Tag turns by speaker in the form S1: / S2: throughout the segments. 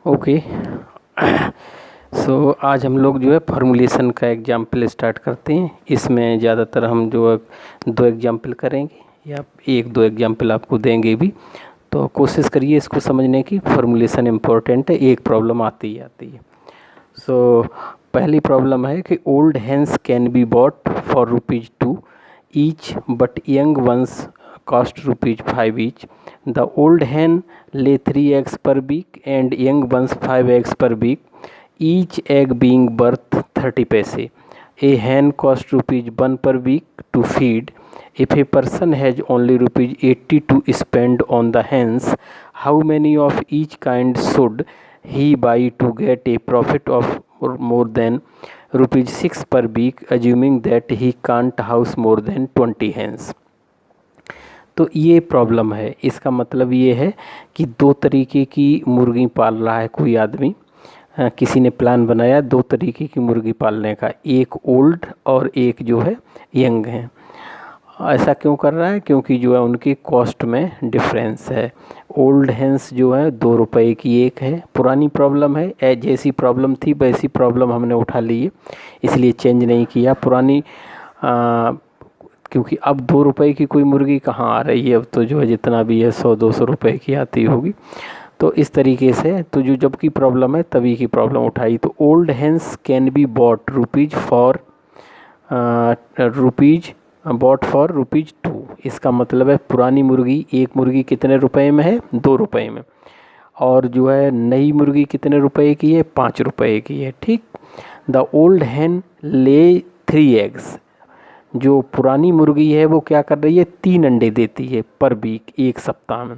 S1: Okay. सो आज हम लोग जो है फार्मूलेशन का एग्जाम्पल स्टार्ट करते हैं। इसमें ज़्यादातर हम जो है 2 एग्जाम्पल करेंगे या 1-2 एग्जाम्पल आपको देंगे भी, तो कोशिश करिए इसको समझने की। फार्मूलेशन इम्पोर्टेंट है, एक प्रॉब्लम आती ही आती है। सो पहली प्रॉब्लम है कि old hens can be bought for ₹2 each but young ones cost ₹5 each. The old hen lay 3 eggs per week and young ones 5 eggs per week, each egg being worth 30 paise. A hen costs ₹1 per week to feed. If a person has only ₹80 to spend on the hens, how many of each kind should he buy to get a profit of more than ₹6 per week, assuming that he can't house more than 20 hens? तो ये problem है। इसका मतलब ये है कि 2 तरीके की मुर्गी पाल रहा है कोई आदमी। किसी ने प्लान बनाया 2 तरीके की मुर्गी पालने का, एक ओल्ड और एक जो है यंग है। ऐसा क्यों कर रहा है? क्योंकि जो है उनकी कॉस्ट में डिफरेंस है। ओल्ड हेंस जो है ₹2 की एक है। पुरानी प्रॉब्लम है, जैसी प्रॉब्लम थी वैसी प्रॉब्लम हमने उठा ली है, इसलिए चेंज नहीं किया। पुरानी क्योंकि अब ₹2 की कोई मुर्गी कहाँ आ रही है, अब तो जो है जितना भी है 100-200 रुपये की आती होगी। तो इस तरीके से तो जो जब की प्रॉब्लम है तभी की प्रॉब्लम उठाई। तो old hence can be bought for ₹2। इसका मतलब है पुरानी मुर्गी, एक मुर्गी कितने रुपए में है? ₹2 में। और जो है नई मुर्गी कितने रुपए की है? ₹5 की है। ठीक। द ओल्ड hen ले 3 eggs। जो पुरानी मुर्गी है वो क्या कर रही है? 3 अंडे देती है पर वीक, एक सप्ताह में।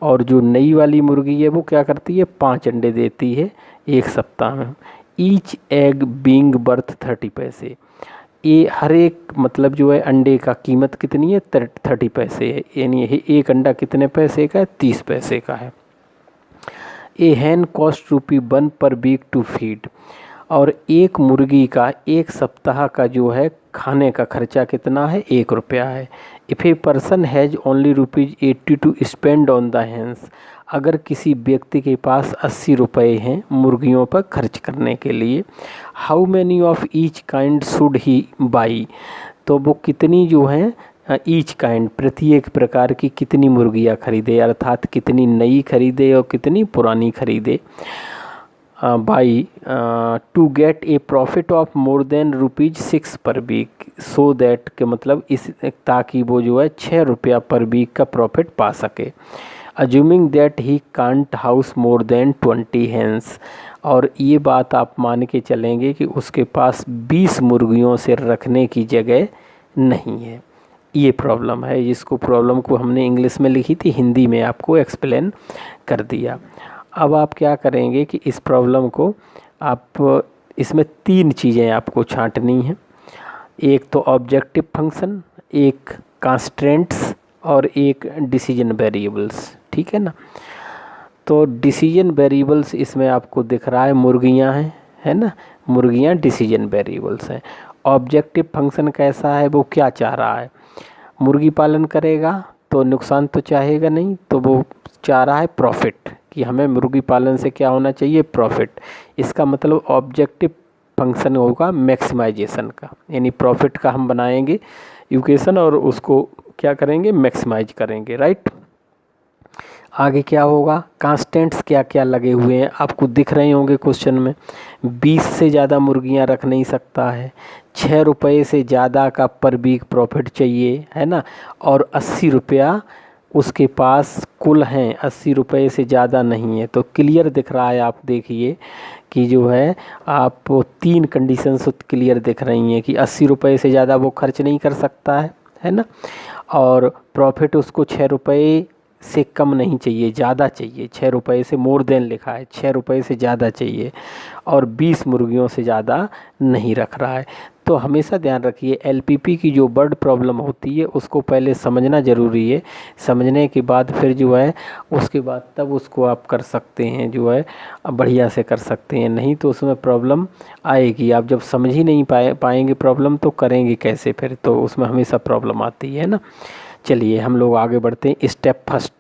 S1: और जो नई वाली मुर्गी है वो क्या करती है? 5 अंडे देती है एक सप्ताह में। ईच एग बीइंग वर्थ 30 पैसे। ये हर एक मतलब जो है अंडे का कीमत कितनी है? 30 पैसे है। यानी एक अंडा कितने पैसे का है? 30 पैसे का है। ए हैन कॉस्ट ₹1 पर वीक टू फीड। और एक मुर्गी का एक सप्ताह का जो है खाने का खर्चा कितना है? ₹1 है। If a person has only ₹80 to spend on the hens. अगर किसी व्यक्ति के पास ₹80 हैं मुर्गियों पर खर्च करने के लिए, how many of each kind should he by. तो वो कितनी जो हैं ईच काइंड प्रत्येक प्रकार की कितनी मुर्गियाँ खरीदे, अर्थात कितनी नई खरीदे और कितनी पुरानी खरीदे। Buy to get a profit of more than ₹6 per week, so that के मतलब इस ताकि वो जो है ₹6 पर वीक का प्रॉफिट पा सके। Assuming that he can't house more than 20 hence. और ये बात आप मान के चलेंगे कि उसके पास 20 मुर्गियों से रखने की जगह नहीं है। ये प्रॉब्लम है, जिसको प्रॉब्लम को हमने इंग्लिश में लिखी थी, हिंदी में आपको एक्सप्लेन कर दिया। अब आप क्या करेंगे कि इस प्रॉब्लम को आप इसमें 3 चीज़ें आपको छांटनी हैं। एक तो ऑब्जेक्टिव फंक्शन, एक कंस्ट्रेंट्स और एक डिसीजन वेरिएबल्स। ठीक है ना? तो डिसीजन वेरिएबल्स इसमें आपको दिख रहा है मुर्गियां हैं, है ना? मुर्गियां डिसीजन वेरिएबल्स हैं। ऑब्जेक्टिव फंक्शन कैसा है? वो क्या चाह रहा है? मुर्गी पालन करेगा तो नुकसान तो चाहेगा नहीं, तो वो चाह रहा है प्रॉफिट, कि हमें मुर्गी पालन से क्या होना चाहिए? प्रॉफिट। इसका मतलब ऑब्जेक्टिव फंक्शन होगा मैक्सिमाइजेशन का, यानी प्रॉफिट का हम बनाएंगे इक्वेशन और उसको क्या करेंगे? मैक्सिमाइज करेंगे। राइट। आगे क्या होगा? कांस्टेंट्स क्या क्या लगे हुए हैं आपको दिख रहे होंगे क्वेश्चन में। 20 से ज़्यादा मुर्गियां रख नहीं सकता है, ₹6 से ज़्यादा का पर वीक प्रॉफिट चाहिए, है ना? और ₹80 उसके पास कुल हैं, ₹80 से ज़्यादा नहीं है। तो क्लियर दिख रहा है, आप देखिए कि जो है आप 3 कंडीशंस क्लियर दिख रही हैं कि ₹80 से ज़्यादा वो खर्च नहीं कर सकता है ना? और प्रॉफिट उसको ₹6 से कम नहीं चाहिए, ज़्यादा चाहिए। ₹6 से मोर देन लिखा है, ₹6 से ज़्यादा चाहिए। और 20 मुर्गियों से ज़्यादा नहीं रख रहा है। तो हमेशा ध्यान रखिए, एलपीपी की जो बर्ड प्रॉब्लम होती है उसको पहले समझना ज़रूरी है। समझने के बाद फिर जो है उसके बाद तब उसको आप कर सकते हैं, जो है बढ़िया से कर सकते हैं। नहीं तो उसमें प्रॉब्लम आएगी। आप जब समझ ही नहीं पाएंगे प्रॉब्लम तो करेंगे कैसे फिर? तो उसमें हमेशा प्रॉब्लम आती है ना। चलिए हम लोग आगे बढ़ते हैं। Step first,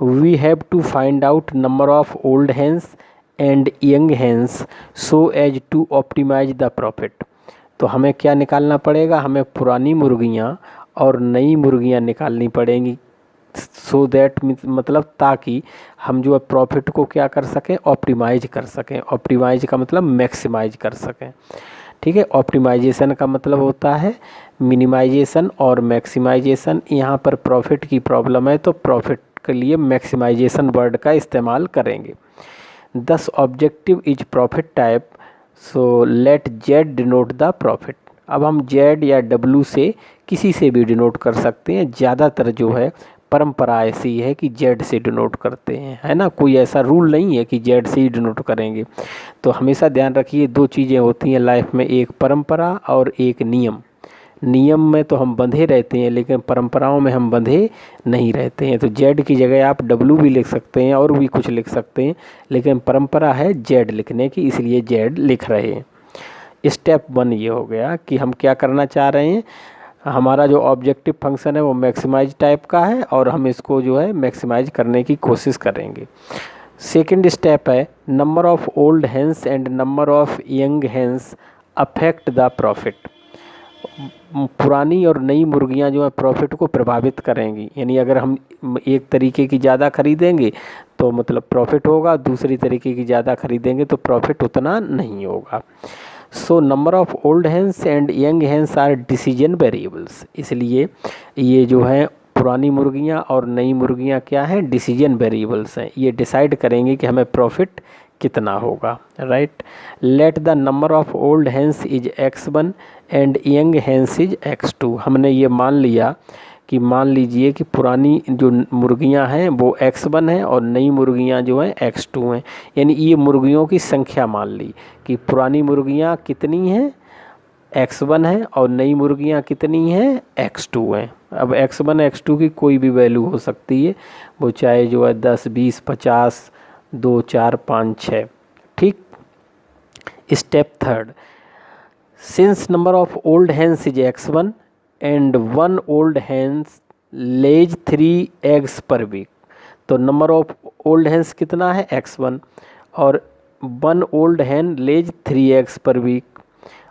S1: we have to find out number of old hens and young hens so as to optimise the profit. तो हमें क्या निकालना पड़ेगा, हमें पुरानी मुर्गियाँ और नई मुर्गियाँ निकालनी पड़ेंगी, सो दैट मतलब ताकि हम जो है प्रॉफिट को क्या कर सकें, ऑप्टिमाइज कर सकें। ऑप्टिमाइज का मतलब मैक्सिमाइज कर सकें, ठीक है। ऑप्टिमाइजेशन का मतलब होता है मिनिमाइजेशन और मैक्सिमाइजेशन। यहाँ पर प्रॉफिट की प्रॉब्लम है तो प्रॉफिट के लिए मैक्सिमाइजेशन वर्ड का इस्तेमाल करेंगे। दस objective is profit type, so let Z denote the profit. अब हम जेड या डब्लू से किसी से भी डिनोट कर सकते हैं, ज़्यादातर जो है परंपरा ऐसी है कि जेड से डिनोट करते हैं, है ना। कोई ऐसा रूल नहीं है कि जेड से ही डिनोट करेंगे। तो हमेशा ध्यान रखिए, दो चीज़ें होती हैं लाइफ में, एक परंपरा और एक नियम। नियम में तो हम बंधे रहते हैं लेकिन परंपराओं में हम बंधे नहीं रहते हैं। तो जेड की जगह आप डब्लू भी लिख सकते हैं और भी कुछ लिख सकते हैं, लेकिन परंपरा है जेड लिखने की, इसलिए जेड लिख रहे हैं। स्टेप 1 ये हो गया कि हम क्या करना चाह रहे हैं। हमारा जो ऑब्जेक्टिव फंक्शन है वो मैक्सिमाइज टाइप का है और हम इसको जो है मैक्सिमाइज करने की कोशिश करेंगे। सेकंड स्टेप है number of old hens and number of young hence affect the profit. पुरानी और नई मुर्गियां जो है प्रॉफिट को प्रभावित करेंगी, यानी अगर हम एक तरीके की ज़्यादा खरीदेंगे तो मतलब प्रॉफिट होगा, दूसरी तरीके की ज़्यादा खरीदेंगे तो प्रॉफिट उतना नहीं होगा। So number of old hens and young hens are decision variables. इसलिए ये जो है पुरानी मुर्गियां और नई मुर्गियां क्या हैं, डिसीजन वेरिएबल्स हैं। ये डिसाइड करेंगे कि हमें प्रॉफिट कितना होगा, right. Let the number of old hens is x1 and young hence is x2। हमने ये मान लिया कि मान लीजिए कि पुरानी जो मुर्गियां हैं वो x1 हैं और नई मुर्गियां जो हैं x2 हैं। यानी ये मुर्गियों की संख्या मान ली कि पुरानी मुर्गियां कितनी हैं, x1 है, और नई मुर्गियां कितनी हैं, x2 हैं। अब x1 x2 की कोई भी वैल्यू हो सकती है, वो चाहे जो है 10 20 50 2 4 5 6, ठीक। Step 3, since number of old hens is x1 and 1 old hens lays 3 eggs per week. तो नंबर ऑफ ओल्ड हेंस कितना है, x1, और 1 ओल्ड हेन लेज 3 एग्स पर वीक।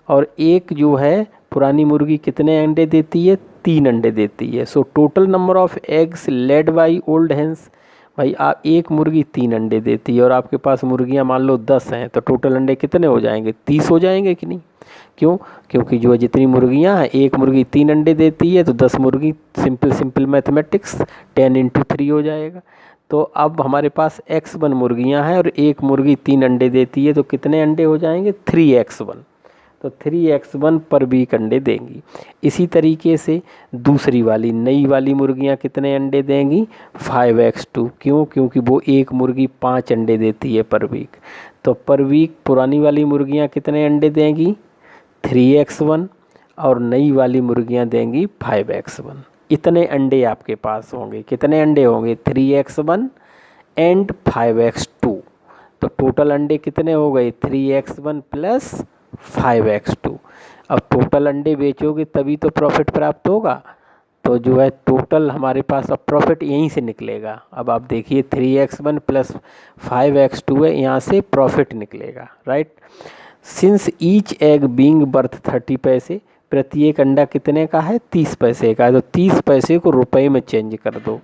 S1: और एक जो है पुरानी मुर्गी कितने अंडे देती है, 3 अंडे देती है। So total number of eggs led by old hence, भाई आप एक मुर्गी 3 अंडे देती है और आपके पास मुर्गियां मान लो 10 हैं, तो टोटल अंडे कितने हो जाएंगे, 30 हो जाएंगे कि नहीं। क्यों, क्योंकि जो जितनी मुर्गियां हैं, एक मुर्गी 3 अंडे देती है तो 10 मुर्गी, सिंपल मैथमेटिक्स, 10 × 3 हो जाएगा। तो अब हमारे पास x1 मुर्गियां हैं और एक मुर्गी 3 अंडे देती है, तो कितने अंडे हो जाएंगे, 3x1। तो 3x1 पर वीक अंडे देंगी। इसी तरीके से दूसरी वाली नई वाली मुर्गियां कितने अंडे देंगी, 5x2। क्यों, क्योंकि वो एक मुर्गी 5 अंडे देती है पर वीक। तो पर वीक पुरानी वाली मुर्गियां कितने अंडे देंगी, 3x1, और नई वाली मुर्गियां देंगी 5x1। इतने अंडे आपके पास होंगे, कितने अंडे होंगे, 3x1 एंड 5x2। तो टोटल अंडे कितने हो गए, 3x1 प्लस 5x2। अब टोटल अंडे बेचोगे तभी तो प्रॉफिट प्राप्त होगा। तो जो है टोटल हमारे पास अब प्रॉफिट यहीं से निकलेगा। अब आप देखिए 3x1 प्लस 5x2 है, यहाँ से प्रॉफिट निकलेगा, right. Since each egg being worth 30 पैसे, प्रत्येक अंडा कितने का है, 30 पैसे का है। तो 30 पैसे को रुपए में चेंज कर दो।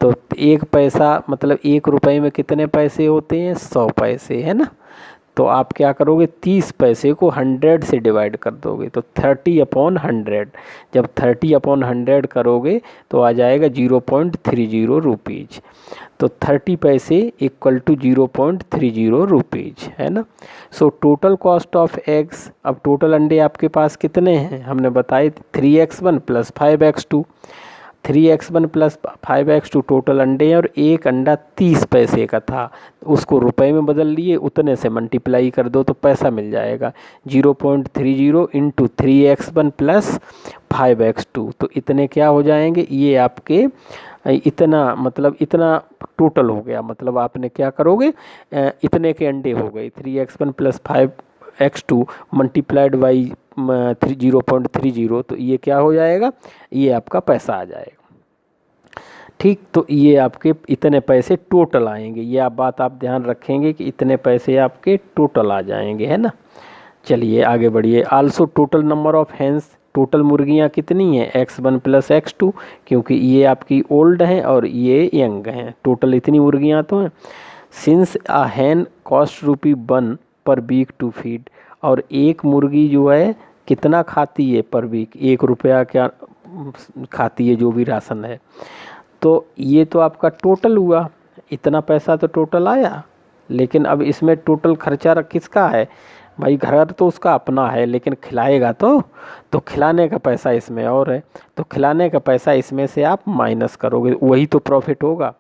S1: तो 1 पैसा मतलब 1 रुपये में कितने पैसे होते हैं, 100 पैसे, है ना। तो आप क्या करोगे, 30 पैसे को 100 से डिवाइड कर दोगे, तो 30/100। जब 30/100 करोगे तो आ जाएगा 0.30 रुपीज़। तो 30 पैसे इक्वल टू 0.30 रुपीज़, है ना। So total cost of eggs, अब टोटल अंडे आपके पास कितने हैं, हमने बताए 3x1 plus 5x2। 3x1 plus 5x2 total अंडे हैं और एक अंडा 30 पैसे का था, उसको रुपए में बदल लिए, उतने से मल्टीप्लाई कर दो तो पैसा मिल जाएगा 0.30 इंटू 3x1 प्लस 5x2। तो इतने क्या हो जाएंगे, ये आपके इतना मतलब इतना टोटल हो गया। मतलब आपने क्या करोगे, इतने के अंडे हो गए, 3x1 plus 5x2 multiplied by 0.30, तो ये क्या हो जाएगा, ये आपका पैसा आ जाएगा, ठीक। तो ये आपके इतने पैसे टोटल आएंगे, ये आप बात आप ध्यान रखेंगे कि इतने पैसे आपके टोटल आ जाएंगे, है ना। चलिए आगे बढ़िए। Also total number of hens, टोटल मुर्गियाँ कितनी हैं, x1 प्लस x2, क्योंकि ये आपकी ओल्ड हैं और ये यंग हैं, टोटल इतनी मुर्गियाँ तो हैं। सिंस आ हैन कॉस्ट ₹1 पर वीक टू फीड, और एक मुर्गी जो है कितना खाती है पर वीक, ₹1 क्या खाती है जो भी राशन है। तो ये तो आपका टोटल हुआ, इतना पैसा तो टोटल आया। लेकिन अब इसमें टोटल खर्चा किसका है भाई, घर तो उसका अपना है, लेकिन खिलाएगा तो खिलाने का पैसा इसमें और है, तो खिलाने का पैसा इसमें से आप माइनस करोगे, वही तो प्रॉफिट होगा।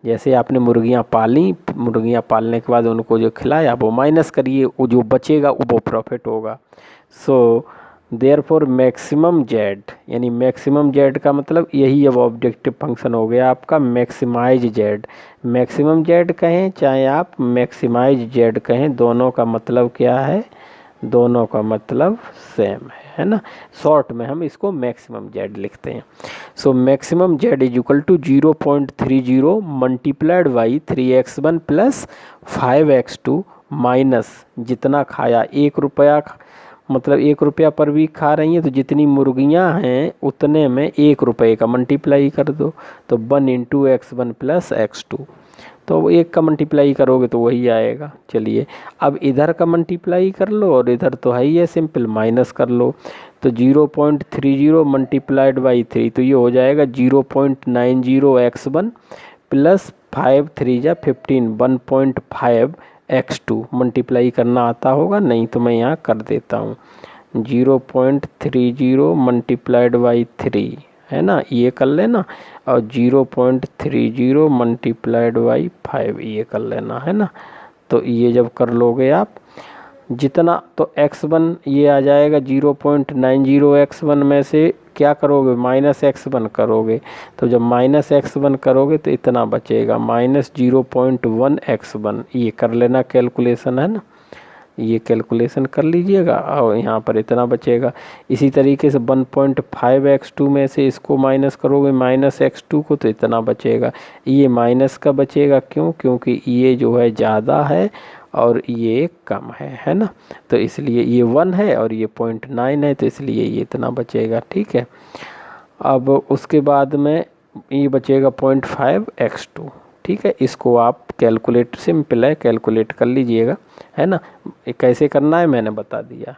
S1: जैसे आपने मुर्गियाँ पाली, मुर्गियाँ पालने के बाद उनको जो खिलाया वो माइनस करिए, वो जो बचेगा वो प्रॉफिट होगा। सो देयरफॉर मैक्सिमम जेड, यानी मैक्सिमम जेड का मतलब यही अब ऑब्जेक्टिव फंक्शन हो गया आपका मैक्सिमाइज जेड। मैक्सिमम जेड कहें चाहे आप मैक्सिमाइज जेड कहें, दोनों का मतलब क्या है, दोनों का मतलब सेम है ना। शॉर्ट में हम इसको मैक्सिमम जेड लिखते हैं। So maximum Z is equal to 0.30 multiplied by 3x1 plus 5x2 minus जितना खाया, ₹1 मतलब ₹1 पर वीक खा रही हैं, तो जितनी मुर्गियां हैं उतने में ₹1 का मल्टीप्लाई कर दो, तो 1 इंटू x1 प्लस x2, तो 1 का मल्टीप्लाई करोगे तो वही आएगा। चलिए अब इधर का मल्टीप्लाई कर लो, और इधर तो है ही है सिंपल, माइनस कर लो, तो 0.30 मल्टीप्लाइड बाई 3, तो ये हो जाएगा 0.90 x1 प्लस 5 3 जा 15 1.5 x2। मल्टीप्लाई करना आता होगा, नहीं तो मैं यहाँ कर देता हूँ, 0.30 मल्टीप्लाइड बाई 3 है ना, ये कर लेना, और 0.30 मल्टीप्लाइड बाई 5 ये कर लेना, है ना। तो ये जब कर लोगे आप जितना, तो x1 ये आ जाएगा 0.90 x1 में से क्या करोगे, माइनस x1 करोगे, तो जब माइनस x1 करोगे तो इतना बचेगा माइनस 0.1 x1, ये कर लेना कैलकुलेशन, है ना, ये कैलकुलेशन कर लीजिएगा, और यहाँ पर इतना बचेगा। इसी तरीके से 1.5 x2 में से इसको माइनस करोगे माइनस x2 को, तो इतना बचेगा, ये माइनस का बचेगा, क्यों, क्योंकि ये जो है ज़्यादा है और ये कम है ना, तो इसलिए ये 1 है और ये 0.9 है, तो इसलिए ये इतना बचेगा, ठीक है। अब उसके बाद में ये बचेगा 0.5 x2, ठीक है। इसको आप कैलकुलेट, सिंपल है, कैलकुलेट कर लीजिएगा, है ना। कैसे करना है मैंने बता दिया।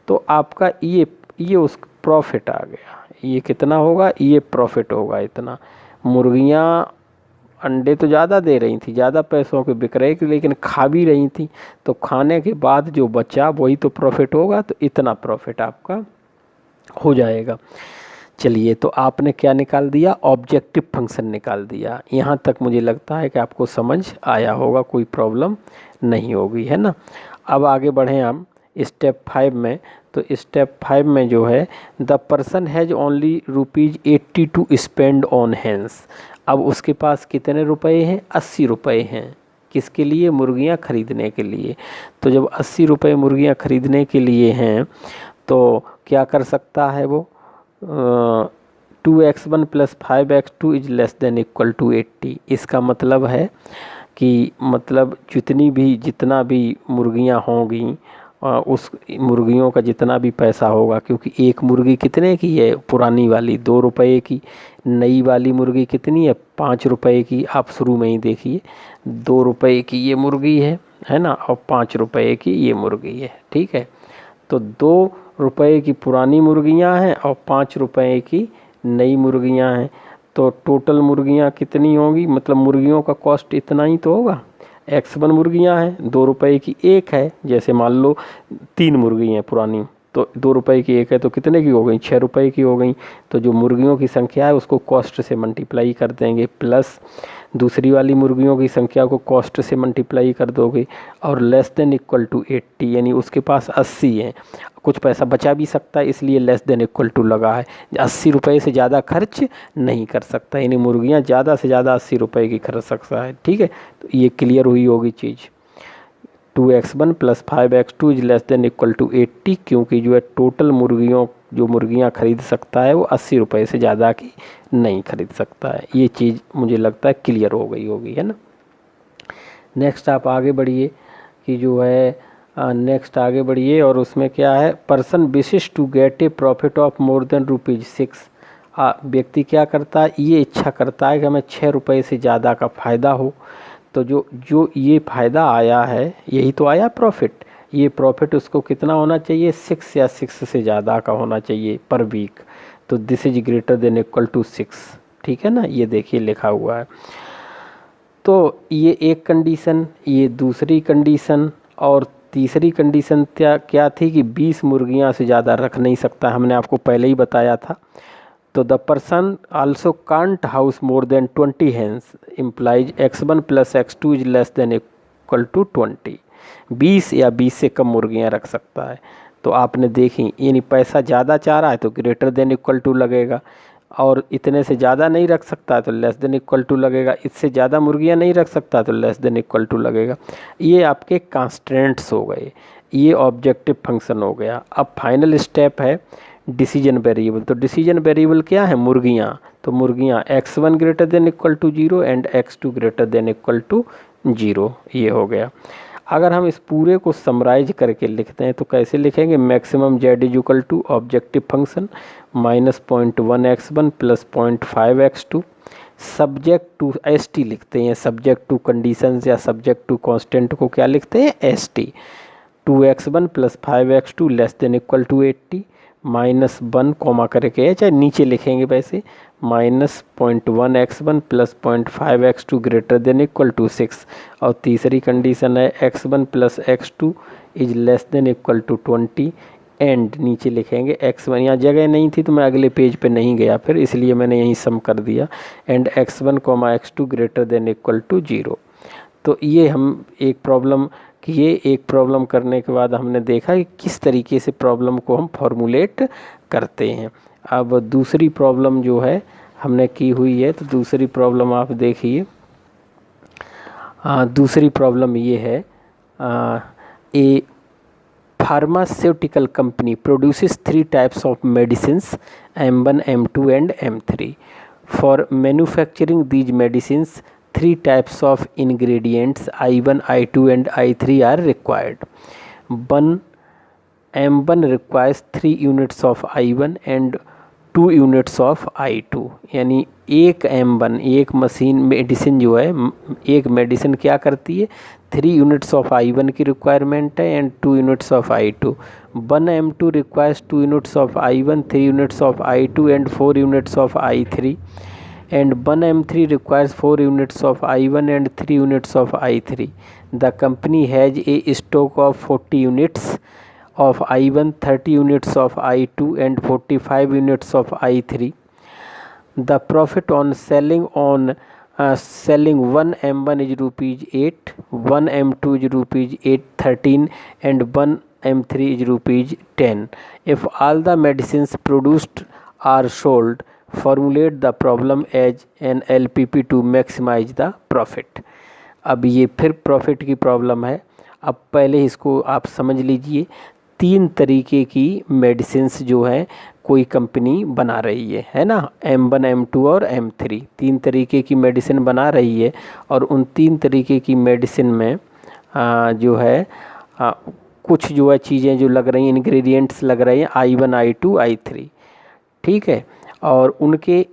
S1: तो आपका ये उस प्रॉफिट आ गया, ये कितना होगा, ये प्रॉफिट होगा इतना। मुर्गियाँ अंडे तो ज़्यादा दे रही थी, ज़्यादा पैसों के बिक रहे, लेकिन खा भी रही थी, तो खाने के बाद जो बचा वही तो प्रॉफिट होगा, तो इतना प्रॉफिट आपका हो जाएगा। चलिए तो आपने क्या निकाल दिया, ऑब्जेक्टिव फंक्शन निकाल दिया। यहाँ तक मुझे लगता है कि आपको समझ आया होगा, कोई प्रॉब्लम नहीं होगी, है ना। अब आगे बढ़ें हम स्टेप 5 में। तो स्टेप 5 में जो है, the person has only ₹80 to spend on hens. अब उसके पास कितने रुपए हैं, ₹80 हैं, किसके लिए, मुर्गियाँ ख़रीदने के लिए। तो जब ₹80 मुर्गियाँ ख़रीदने के लिए हैं, तो क्या कर सकता है वो, 2x1 plus 5x2 is less than equal to 80। इसका मतलब है कि मतलब जितना भी मुर्गियाँ होंगी, उस मुर्गियों का जितना भी पैसा होगा, क्योंकि एक मुर्गी कितने की है, पुरानी वाली ₹2 की, नई वाली मुर्गी कितनी है, ₹5 की। आप शुरू में ही देखिए, ₹2 की ये मुर्गी है ना, और ₹5 की ये मुर्गी है, ठीक है। तो ₹2 की पुरानी मुर्गियां हैं और ₹5 की नई मुर्गियां हैं, तो टोटल मुर्गियां कितनी होंगी, मतलब मुर्गियों का कॉस्ट इतना ही तो होगा। x1 मुर्गियां हैं, ₹2 की एक है, जैसे मान लो 3 मुर्गी हैं पुरानी, तो ₹2 की एक है, तो कितने की हो गई, ₹6 की हो गई। तो जो मुर्गियों की संख्या है उसको कॉस्ट से मल्टीप्लाई कर देंगे, प्लस दूसरी वाली मुर्गियों की संख्या को कॉस्ट से मल्टीप्लाई कर दोगे, और लेस देन इक्वल टू 80, यानी उसके पास 80 है, कुछ पैसा बचा भी सकता है, इसलिए लेस देन इक्वल टू लगा है। ₹80 से ज़्यादा खर्च नहीं कर सकता, यानी मुर्गियाँ ज़्यादा से ज़्यादा ₹80 की खर्च सकता है, ठीक है। तो ये क्लियर हुई होगी चीज़। 2x1 plus 5x2 is less than equal to 80, क्योंकि जो है टोटल मुर्गियों जो मुर्गियां खरीद सकता है वो 80 रुपये से ज़्यादा की नहीं खरीद सकता है। ये चीज़ मुझे लगता है क्लियर हो गई होगी, है ना। नेक्स्ट आप आगे बढ़िए कि जो है नेक्स्ट आगे बढ़िए और उसमें क्या है, person wishes to get a profit of more than ₹6। व्यक्ति क्या करता है, ये इच्छा करता है कि हमें 6 रुपये से ज़्यादा का फ़ायदा हो। तो जो ये फ़ायदा आया है यही तो आया प्रॉफिट, ये प्रॉफिट उसको कितना होना चाहिए, 6 या 6 से ज़्यादा का होना चाहिए पर वीक। तो this is greater than equal to 6, ठीक है ना, ये देखिए लिखा हुआ है। तो ये एक कंडीशन, ये दूसरी कंडीशन, और तीसरी कंडीशन क्या थी कि 20 मुर्गियां से ज़्यादा रख नहीं सकता, हमने आपको पहले ही बताया था। तो the person also can't house more than 20 hens implies x1 + x2 is less than equal to 20। 20 या 20 से कम मुर्गियां रख सकता है। तो आपने देखी, यानी पैसा ज़्यादा चाह रहा है तो ग्रेटर देन इक्वल टू लगेगा, और इतने से ज़्यादा नहीं रख सकता तो लेस देन इक्वल टू लगेगा, इससे ज़्यादा मुर्गियां नहीं रख सकता तो लेस देन इक्वल टू लगेगा। ये आपके कांस्टेंट्स हो गए, ये ऑब्जेक्टिव फंक्शन हो गया। अब फाइनल स्टेप है डिसीजन वेरिएबल। तो डिसीजन वेरिएबल क्या है, मुर्गियाँ। तो मुर्गियाँ x1 greater than equal to 0 and x2 greater than equal to 0, ये हो गया। अगर हम इस पूरे को समराइज करके लिखते हैं तो कैसे लिखेंगे, maximum z is equal to objective function -0.1 x1 + 0.5 x2 subject to st लिखते हैं, सब्जेक्ट टू कंडीशंस या सब्जेक्ट टू कांस्टेंट को क्या लिखते हैं, st। 2x1 + 5x2 less than equal to 80 -1 comma करके, चाहे नीचे लिखेंगे वैसे, -0.1 x1 + 0.5 x2 greater than equal to 6। और तीसरी कंडीशन है x1 + x2 is less than equal to 20 and नीचे लिखेंगे x1, यहाँ जगह नहीं थी तो मैं अगले पेज पे नहीं गया फिर, इसलिए मैंने यहीं सम कर दिया, and x1, x2 greater than equal to 0। तो ये हम एक प्रॉब्लम किए, एक प्रॉब्लम करने के बाद हमने देखा कि किस तरीके से प्रॉब्लम को हम फॉर्मुलेट करते हैं। अब दूसरी प्रॉब्लम जो है हमने की हुई है, तो दूसरी प्रॉब्लम आप देखिए। दूसरी प्रॉब्लम ये है, a pharmaceutical company produces 3 types of medicines M1, M2 and M3। For manufacturing these medicines 3 types of ingredients I1, I2 and I3 are required. M1 requires 3 units of I1 and 2 units of I2। यानी एक M1, एक machine medicine जो है, एक medicine क्या करती है, 3 units of I1 की रिक्वायरमेंट है and 2 units of I2। 1 M2 requires 2 units of I1, 3 units of I2 and 4 units of I3। and 1 M3 requires 4 units of I1 and 3 units of I3. The company has a stock of 40 units of I1, 30 units of I2 and 45 units of I3. The profit on selling 1 M1 is ₹8, 1 M2 is ₹813 and 1 M3 is ₹10. If all the medicines produced are sold, formulate the problem as an LPP to maximize the profit. अब ये फिर profit की problem है। अब पहले इसको आप समझ लीजिए, 3 तरीके की मेडिसिन्स जो हैं कोई कंपनी बना रही है ना, M1, M2 और M3, 3 तरीके की मेडिसिन बना रही है। और उन 3 तरीके की मेडिसिन में जो है कुछ जो है चीज़ें जो लग रही हैं, इंग्रेडिएंट्स लग रहे हैं I1, I2, I3, ठीक है। और उनके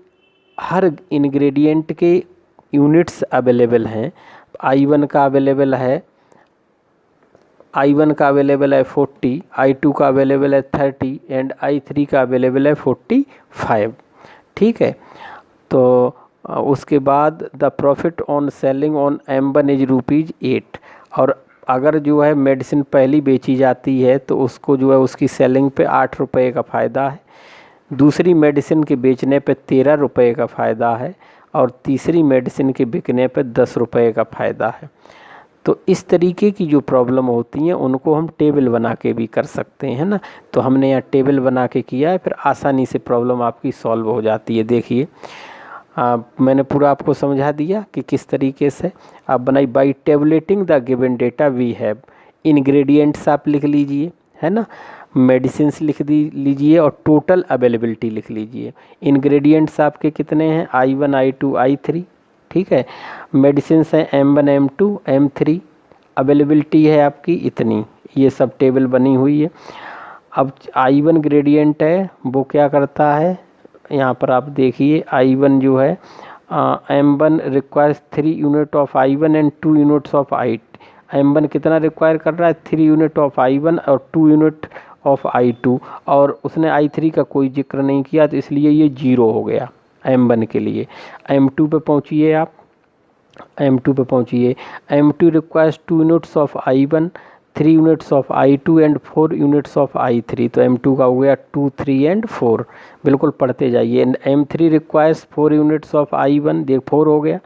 S1: हर इंग्रेडिएंट के यूनिट्स अवेलेबल हैं। I1 का अवेलेबल है 40, I2 का अवेलेबल है 30 एंड I3 का अवेलेबल है 45, ठीक है। तो उसके बाद the profit on selling on M1 is ₹8। और अगर जो है मेडिसिन पहली बेची जाती है तो उसको जो है उसकी सेलिंग पे 8 रुपये का फ़ायदा है, दूसरी मेडिसिन के बेचने पे 13 रुपये का फ़ायदा है, और तीसरी मेडिसिन के बिकने पे 10 रुपये का फ़ायदा है। तो इस तरीके की जो प्रॉब्लम होती हैं उनको हम टेबल बना के भी कर सकते हैं ना। तो हमने यहाँ टेबल बना के किया है, फिर आसानी से प्रॉब्लम आपकी सॉल्व हो जाती है। देखिए मैंने पूरा आपको समझा दिया कि किस तरीके से आप बनाई। By tabulating the given data we have, ingredients आप लिख लीजिए, है ना। मेडिसिन्स लिख लीजिए और टोटल अवेलेबिलिटी लिख लीजिए। इंग्रेडिएंट्स आपके कितने हैं, I1 I2 I3, ठीक है। मेडिसिन्स हैं M1 M2 M3, अवेलेबिलिटी है आपकी इतनी, ये सब टेबल बनी हुई है। अब I1 ग्रेडियंट है वो क्या करता है, यहाँ पर आप देखिए I1 जो है M1 requires 3 unit of I1 and 2 units of I2। M1 कितना रिक्वायर कर रहा है, 3 यूनिट ऑफ I1 और 2 यूनिट ऑफ I2, और उसने I3 का कोई जिक्र नहीं किया, तो इसलिए ये 0 हो गया M1 के लिए। M2 पे पहुँचिए आप, M2 पे पहुँचिए। M2 requires 2 units of I1, 3 units of I2 and 4 units of I3। तो M2 का हो गया 2 3 एंड 4, बिल्कुल पढ़ते जाइए। M3 requires 4 units of I1, देख 4 हो गया,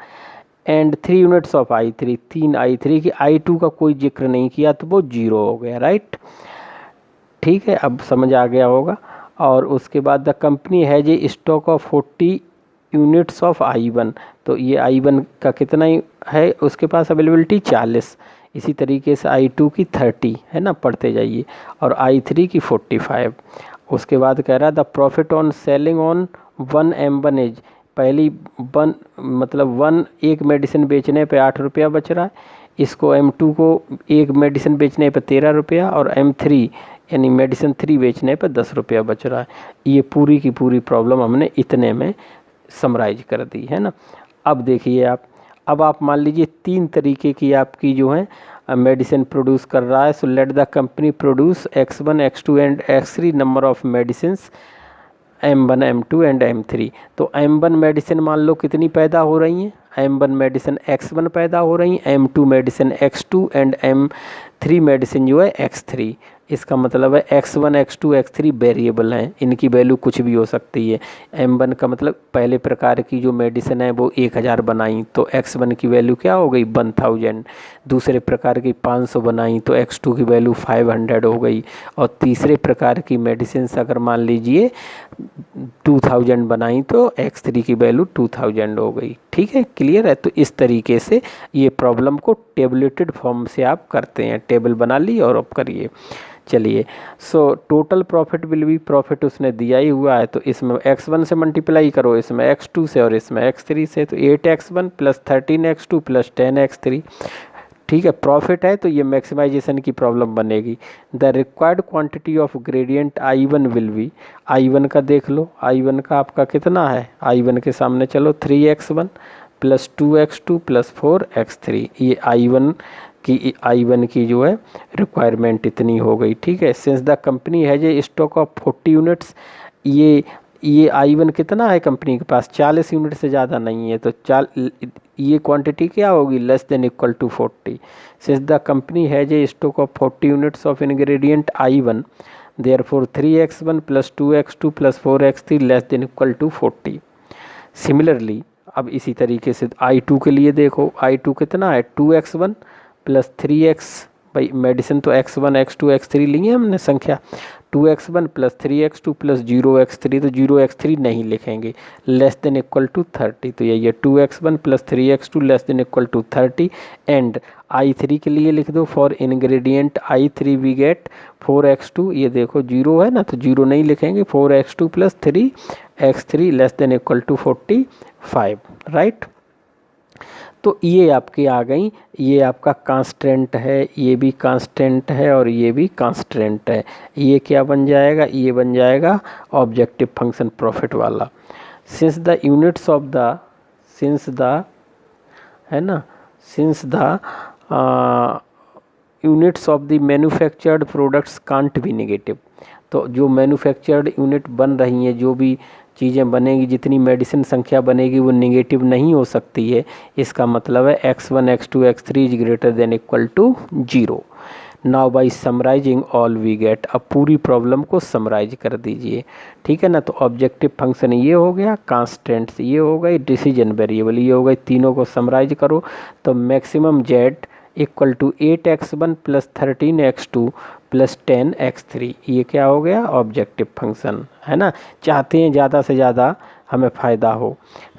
S1: and 3 units of I3, 3 I3 की, I2 का कोई जिक्र नहीं किया तो वो 0 हो गया, राइट। ठीक है, अब समझ आ गया होगा। और उसके बाद the company has a stock of 40 units of I1, तो ये I1 का कितना ही है उसके पास अवेलेबिलिटी, 40। इसी तरीके से I2 की 30 है ना, पढ़ते जाइए, और I3 की 45। उसके बाद कह रहा है the profit on selling on 1 M1 as, पहली एक मेडिसिन बेचने पे 8 रुपया बच रहा है, इसको M2 को एक मेडिसिन बेचने पे 13 रुपया, और M3 यानी मेडिसिन 3 बेचने पे 10 रुपया बच रहा है। ये पूरी की पूरी प्रॉब्लम हमने इतने में समराइज कर दी है ना। अब देखिए अब आप मान लीजिए 3 तरीके की आपकी जो है मेडिसिन प्रोड्यूस कर रहा है। So let the company produce X1 X2 and X3 number of medicines M1 M2 and M3। तो M1 मेडिसिन मान लो कितनी पैदा हो रही हैं, M1 मेडिसिन X1 पैदा हो रही हैं, M2 medicine X2 and M3 medicine जो है X3। इसका मतलब है X1 X2 X3 वेरिएबल हैं, इनकी वैल्यू कुछ भी हो सकती है। M1 का मतलब पहले प्रकार की जो मेडिसिन है वो 1000 बनाई, तो X1 की वैल्यू क्या हो गई, 1000। दूसरे प्रकार की 500 बनाई तो X2 की वैल्यू 500 हो गई, और तीसरे प्रकार की मेडिसिन अगर मान लीजिए 2000 बनाई तो X3 की वैल्यू 2000 हो गई। ठीक है, क्लियर है। तो इस तरीके से ये प्रॉब्लम को टेबलेटेड फॉर्म से आप करते हैं, टेबल बना ली और अब करिए। चलिए, so total profit will be, profit उसने दिया ही हुआ है, तो इसमें X1 से मल्टीप्लाई करो, इसमें X2 से और इसमें X3 से, तो 8X1 plus 13X2 plus 10X3। ठीक है, प्रॉफिट है तो ये मैक्सिमाइजेशन की प्रॉब्लम बनेगी। The required quantity of gradient I1 will be, I1 का देख लो, I1 का आपका कितना है, I1 के सामने चलो 3X1 plus 2X2 plus 4X3, ये I1 की जो है रिक्वायरमेंट इतनी हो गई। ठीक है, since the company has a stock of 40 units, ये I1 कितना है कंपनी के पास, 40 यूनिट से ज़्यादा नहीं है, तो ये क्वांटिटी क्या होगी, less than equal to 40। Since the company has a stock of 40 units of ingredient I1, therefore 3X1 plus 2X2 plus 4X3 less than equal to 40। Similarly अब इसी तरीके से I2 के लिए देखो, I2 कितना है, 2X1 प्लस 3X, भाई मेडिसिन तो X1 X2 X3 ली है हमने संख्या, 2X1 plus 3X2 plus 0X3, तो 0X3 नहीं लिखेंगे, लेस देन इक्वल टू 30, तो यही है 2X1 plus 3X2 less than equal to 30। And I3 के लिए लिख दो, for ingredient I3 we get 4X2, ये देखो 0 है ना, तो 0 नहीं लिखेंगे, 4X2 plus 3X3 less than equal to 45, right. तो ये आपकी आ गई, ये आपका कांस्टेंट है, ये भी कांस्टेंट है और ये भी कांस्टेंट है। ये क्या बन जाएगा, ये बन जाएगा ऑब्जेक्टिव फंक्शन प्रॉफिट वाला। Since the units of the, since the है ना, since the units of the manufactured products can't be negative, तो जो मैन्युफैक्चर्ड यूनिट बन रही हैं, जो भी चीज़ें बनेगी, जितनी मेडिसिन संख्या बनेगी वो नेगेटिव नहीं हो सकती है। इसका मतलब है X1 X2 X3 is greater than equal to 0। Now by summarizing all we get, अब पूरी प्रॉब्लम को समराइज कर दीजिए। ठीक है ना, तो ऑब्जेक्टिव फंक्शन ये हो गया, कांस्टेंट्स ये हो गई, डिसीजन वेरिएबल ये हो गई, तीनों को समराइज करो तो maximum Z equal to 8X1 plus 13X2 plus 10X3, ये क्या हो गया, ऑब्जेक्टिव फंक्शन है ना। चाहते हैं ज़्यादा से ज़्यादा हमें फ़ायदा हो,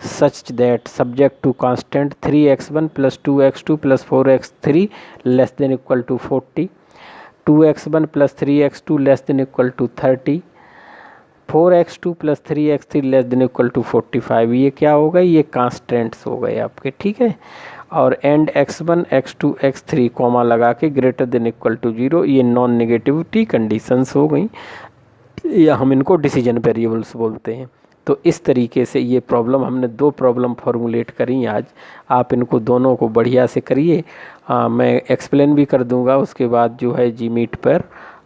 S1: such that subject to constant 3X1 plus 2X2 plus 4X3 less than equal to 40, 2x1 plus 3x2 less than equal to 30, 4x2 plus 3x3 less than equal to 45। ये क्या हो गए, ये कांस्टेंट्स हो गए आपके, ठीक है। और and x1 x2 x3 comma लगा के ग्रेटर देन इक्वल टू 0, ये नॉन नेगेटिविटी कंडीशंस हो गई, या हम इनको डिसीजन वेरिएबल्स बोलते हैं। तो इस तरीके से ये प्रॉब्लम, हमने 2 प्रॉब्लम फॉर्मुलेट करी आज। आप इनको दोनों को बढ़िया से करिए, मैं एक्सप्लेन भी कर दूंगा उसके बाद जो है जी मीट पर,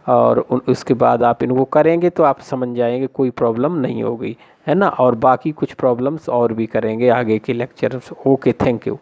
S1: और उसके बाद आप इनको करेंगे तो आप समझ जाएंगे, कोई प्रॉब्लम नहीं होगी, है ना। और बाकी कुछ प्रॉब्लम्स और भी करेंगे आगे के लेक्चर। Okay, thank you.